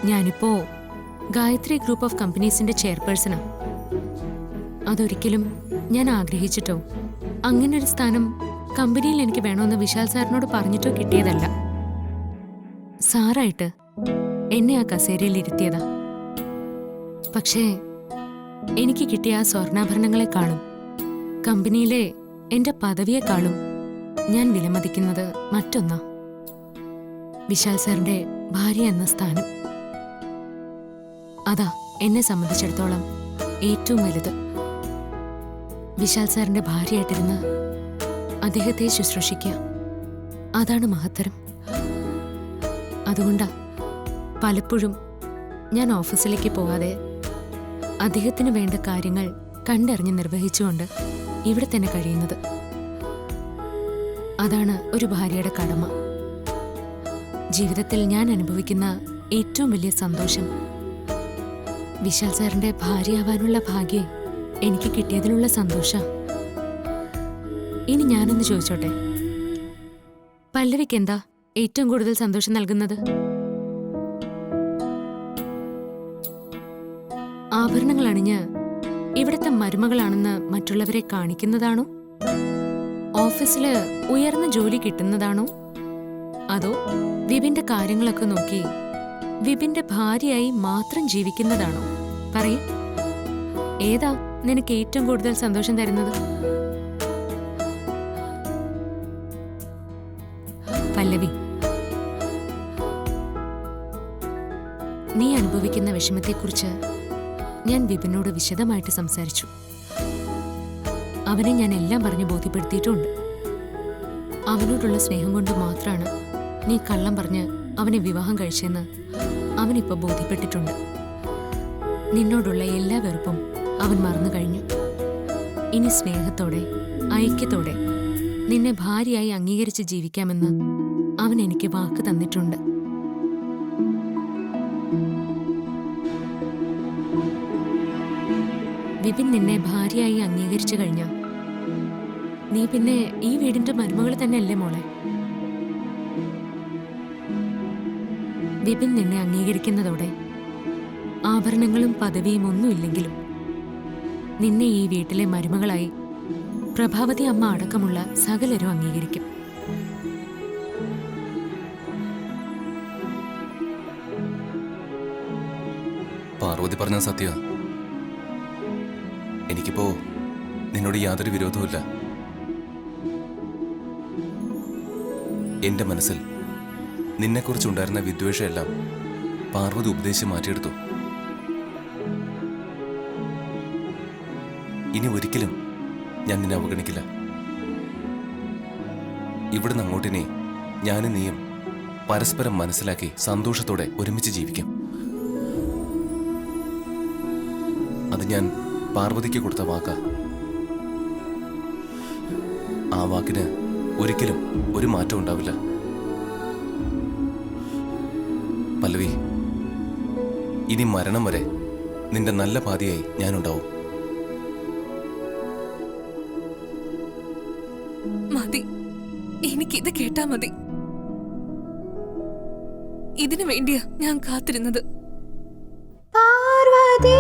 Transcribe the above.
ഞാനിപ്പോ Gayathri group of കമ്പനീസിന്റെ ചെയർപേഴ്സണാ. അതൊരിക്കലും ഞാൻ ആഗ്രഹിച്ചിട്ടോ അങ്ങനൊരു സ്ഥാനം കമ്പനിയിൽ എനിക്ക് വേണമെന്ന് വിശാൽ സാറിനോട് പറഞ്ഞിട്ടോ കിട്ടിയതല്ല. സാറായിട്ട് എന്നെ ആ കസേരയിൽ ഇരുത്തിയതാ. പക്ഷേ എനിക്ക് കിട്ടിയ ആ സ്വർണ്ണാഭരണങ്ങളെക്കാളും കമ്പനിയിലെ എന്റെ പദവിയെക്കാളും ഞാൻ വിലമതിക്കുന്നത് മറ്റൊന്നാ, വിശാൽ സാറിന്റെ ഭാര്യ എന്ന സ്ഥാനം. അതാ എന്നെ സംബന്ധിച്ചിടത്തോളം ഏറ്റവും വലുത്. വിശാൽ സാറിന്റെ ഭാര്യയായിട്ടിരുന്ന് അദ്ദേഹത്തെ ശുശ്രൂഷിക്കുക, അതാണ് മഹത്തരം. അതുകൊണ്ടാ പലപ്പോഴും ഞാൻ ഓഫീസിലേക്ക് പോവാതെ അദ്ദേഹത്തിന് വേണ്ട കാര്യങ്ങൾ കണ്ടറിഞ്ഞ് നിർവഹിച്ചുകൊണ്ട് ഇവിടെ തന്നെ കഴിയുന്നത്. അതാണ് ഒരു ഭാര്യയുടെ കടമ. ജീവിതത്തിൽ ഞാൻ അനുഭവിക്കുന്ന ഏറ്റവും വലിയ സന്തോഷം വിശാൽ സാറിന്റെ ഭാര്യയാവാനുള്ള ഭാഗ്യം എനിക്ക് കിട്ടിയതിലുള്ള സന്തോഷം. ഇനി ഞാനൊന്ന് ചോദിച്ചോട്ടെ, പല്ലവിക്ക് എന്താ ഏറ്റവും കൂടുതൽ സന്തോഷം നൽകുന്നത്? ആഭരണങ്ങൾ അണിഞ്ഞ് ഇവിടുത്തെ മരുമകളാണെന്ന് മറ്റുള്ളവരെ കാണിക്കുന്നതാണോ? ഓഫീസില് ഉയർന്ന ജോലി കിട്ടുന്നതാണോ? അതോ വിപിന്റെ കാര്യങ്ങളൊക്കെ നോക്കി വിപിന്റെ ഭാര്യയായി മാത്രം ജീവിക്കുന്നതാണോ? പറയേ, ഏതാ നിനക്ക് ഏറ്റവും കൂടുതൽ സന്തോഷം തരുന്നത്? പല്ലവി, നീ അനുഭവിക്കുന്ന വിഷമത്തെക്കുറിച്ച് ഞാൻ വിപിനോട് വിശദമായിട്ട് സംസാരിച്ചു. അവനെ ഞാൻ എല്ലാം പറഞ്ഞ് ബോധ്യപ്പെടുത്തിയിട്ടുമുണ്ട്. അവനോടുള്ള സ്നേഹം കൊണ്ട് മാത്രമാണ് നീ കള്ളം പറഞ്ഞ് അവനെ വിവാഹം കഴിച്ചെന്ന് അവനിപ്പോൾ ബോധ്യപ്പെട്ടിട്ടുണ്ട്. നിന്നോടുള്ള എല്ലാ വെറുപ്പും അവൻ മറന്നു കഴിഞ്ഞു. ഇനി സ്നേഹത്തോടെ ഐക്യത്തോടെ നിന്നെ ഭാര്യയായി അംഗീകരിച്ച് ജീവിക്കാമെന്ന് അവൻ എനിക്ക് വാക്ക് തന്നിട്ടുണ്ട്. വിപിൻ നിന്നെ ഭാര്യയായി അംഗീകരിച്ചു കഴിഞ്ഞ നീ പിന്നെ ഈ വീടിന്റെ മരുമകൾ തന്നെയല്ലേ മോളെ? വിപിൻ നിന്നെ അംഗീകരിക്കുന്നതോടെ ആഭരണങ്ങളും പദവിയും ഒന്നുമില്ലെങ്കിലും നിന്നെ ഈ വീട്ടിലെ മരുമകളായി പ്രഭാവതി അമ്മ അടക്കമുള്ള സകലരും അംഗീകരിക്കും. പാർവതി പറഞ്ഞ സത്യ. എനിക്കിപ്പോ നിന്നോട് യാതൊരു വിരോധവുമില്ല. എന്റെ മനസ്സിൽ നിന്നെക്കുറിച്ചുണ്ടായിരുന്ന വിദ്വേഷമെല്ലാം പാർവതി ഉപദേശിച്ച് മാറ്റിയെടുത്തു. ഇനി ഒരിക്കലും ഞാൻ നിന്നെ അവഗണിക്കില്ല. ഇവിടുന്ന് അങ്ങോട്ടിനെ ഞാനും നീയും പരസ്പരം മനസ്സിലാക്കി സന്തോഷത്തോടെ ഒരുമിച്ച് ജീവിക്കാം. അത് ഞാൻ പാർവതിക്ക് കൊടുത്ത വാക്കാ. ആ വാക്കിന് ഒരിക്കലും ഒരു മാറ്റം ഉണ്ടാവില്ല. പല്ലവി, ഇനി മരണം വരെ നിന്റെ നല്ല പാതിയായി ഞാനുണ്ടാവും. മതി, എനിക്കിത് കേട്ടാ മതി. ഇതിനു വേണ്ടിയാ ഞാൻ കാത്തിരുന്നത്. പാർവതി.